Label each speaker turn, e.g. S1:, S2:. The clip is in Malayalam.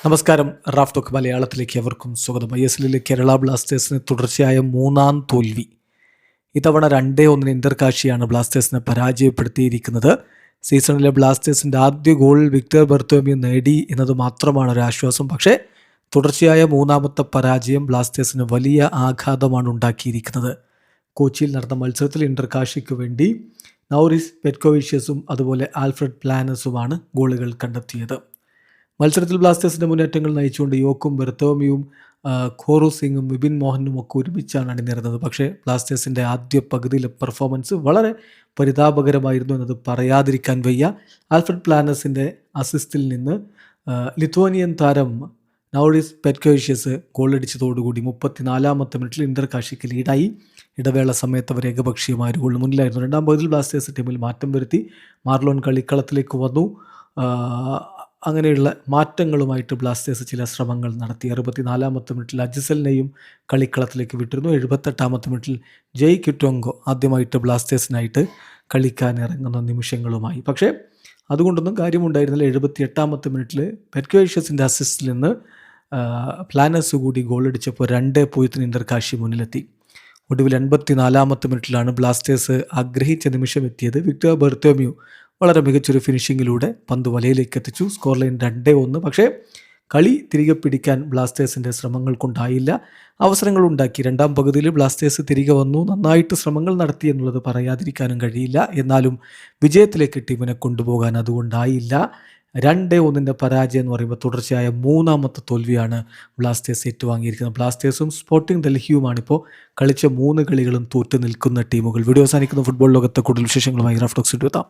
S1: നമസ്കാരം. റാഫ് ടോക്ക് മലയാളത്തിലേക്ക് എവർക്കും സ്വാഗതം. ISLൽ കേരള ബ്ലാസ്റ്റേഴ്സിന് തുടർച്ചയായ മൂന്നാം തോൽവി. ഇത്തവണ 2-1 ഇന്റർകാഷിയാണ് ബ്ലാസ്റ്റേഴ്സിനെ പരാജയപ്പെടുത്തിയിരിക്കുന്നത്. സീസണിലെ ബ്ലാസ്റ്റേഴ്സിൻ്റെ ആദ്യ ഗോൾ വിക്ടർ ബർത്തോമ്യു നേടി എന്നത് മാത്രമാണ് ഒരു ആശ്വാസം. പക്ഷേ തുടർച്ചയായ മൂന്നാമത്തെ പരാജയം ബ്ലാസ്റ്റേഴ്സിന് വലിയ ആഘാതമാണ് ഉണ്ടാക്കിയിരിക്കുന്നത്. കൊച്ചിയിൽ നടന്ന മത്സരത്തിൽ ഇന്റർകാഷിക്ക് വേണ്ടി നൗറിസ് പെറ്റ്കോവിഷ്യസും അതുപോലെ ആൽഫ്രഡ് പ്ലാനസുമാണ് ഗോളുകൾ കണ്ടെത്തിയത്. മത്സരത്തിൽ ബ്ലാസ്റ്റേഴ്സിൻ്റെ മുന്നേറ്റങ്ങൾ നയിച്ചുകൊണ്ട് യോക്കും ബെർത്തോമിയും ഖോറു സിംഗും വിപിൻ മോഹനും ഒക്കെ ഒരുമിച്ചാണ് അണിനിരുന്നത്. പക്ഷേ ബ്ലാസ്റ്റേഴ്സിൻ്റെ ആദ്യ പകുതിയിലെ പെർഫോമൻസ് വളരെ പരിതാപകരമായിരുന്നു എന്നത് പറയാതിരിക്കാൻ വയ്യ. ആൽഫ്രഡ് പ്ലാനസിൻ്റെ അസിസ്റ്റിൽ നിന്ന് ലിത്വാനിയൻ താരം നൗറിസ് പെറ്റ്കോവിഷ്യസ് ഗോളടിച്ചതോടുകൂടി 34-ാമത്തെ മിനിറ്റിൽ ഇന്റർകാഷിക്ക് ലീഡായി. ഇടവേള സമയത്ത് അവർ ഏകപക്ഷീയമായ ഒരു ഗോളിന് മുന്നിലായിരുന്നു. രണ്ടാം പകുതിയിൽ ബ്ലാസ്റ്റേഴ്സ് ടീമിൽ മാറ്റം വരുത്തി. മാർലോൺ കളിക്കളത്തിലേക്ക് വന്നു. അങ്ങനെയുള്ള മാറ്റങ്ങളുമായിട്ട് ബ്ലാസ്റ്റേഴ്സ് ചില ശ്രമങ്ങൾ നടത്തി. 64-ാമത്തെ മിനിറ്റിൽ അജിസലിനെയും കളിക്കളത്തിലേക്ക് വിട്ടിരുന്നു. 78-ാമത്തെ മിനിറ്റിൽ ജയ് കിറ്റോങ്കോ ആദ്യമായിട്ട് ബ്ലാസ്റ്റേഴ്സിനായിട്ട് കളിക്കാൻ ഇറങ്ങുന്ന നിമിഷങ്ങളുമായി. പക്ഷേ അതുകൊണ്ടൊന്നും കാര്യമുണ്ടായിരുന്നില്ല. 78-ാമത്തെ മിനിറ്റിൽ പെറ്റ്കോവിഷ്യസിൻ്റെ അസിസ്റ്റിൽ നിന്ന് പ്ലാനസ് കൂടി ഗോളടിച്ചപ്പോൾ 2-0 ഇന്റർകാഷി മുന്നിലെത്തി. ഒടുവിൽ 84-ാമത്തെ മിനിറ്റിലാണ് ബ്ലാസ്റ്റേഴ്സ് ആഗ്രഹിച്ച നിമിഷം എത്തിയത്. വിക്ടർ ബെർത്തോമ്യു വളരെ മികച്ചൊരു ഫിനിഷിങ്ങിലൂടെ പന്ത് വലയിലേക്ക് എത്തിച്ചു. Score line 2-1. പക്ഷേ കളി തിരികെ പിടിക്കാൻ ബ്ലാസ്റ്റേഴ്സിൻ്റെ ശ്രമങ്ങൾ കൊണ്ടായില്ല. അവസരങ്ങളുണ്ടാക്കി. രണ്ടാം പകുതിയിൽ ബ്ലാസ്റ്റേഴ്സ് തിരികെ വന്നു. നന്നായിട്ട് ശ്രമങ്ങൾ നടത്തി എന്നുള്ളത് പറയാതിരിക്കാനും കഴിയില്ല. എന്നാലും വിജയത്തിലേക്ക് ടീമിനെ കൊണ്ടുപോകാൻ അതുകൊണ്ടായില്ല. 2-1 പരാജയം എന്ന് പറയുമ്പോൾ തുടർച്ചയായ മൂന്നാമത്തെ തോൽവിയാണ് ബ്ലാസ്റ്റേഴ്സ് ഏറ്റുവാങ്ങിയിരിക്കുന്നത്. ബ്ലാസ്റ്റേഴ്സും സ്പോർട്ടിംഗ് ഡൽഹിയുമാണിപ്പോൾ കളിച്ച 3 കളികളും തോറ്റു നിൽക്കുന്ന ടീമുകൾ. വീഡിയോ അവസാനിക്കുന്ന ഫുട്ബോൾ ലോകത്തെ കൂടുതൽ വിശേഷങ്ങളുമായി റാഫ് ടോക്സ് എത്താം.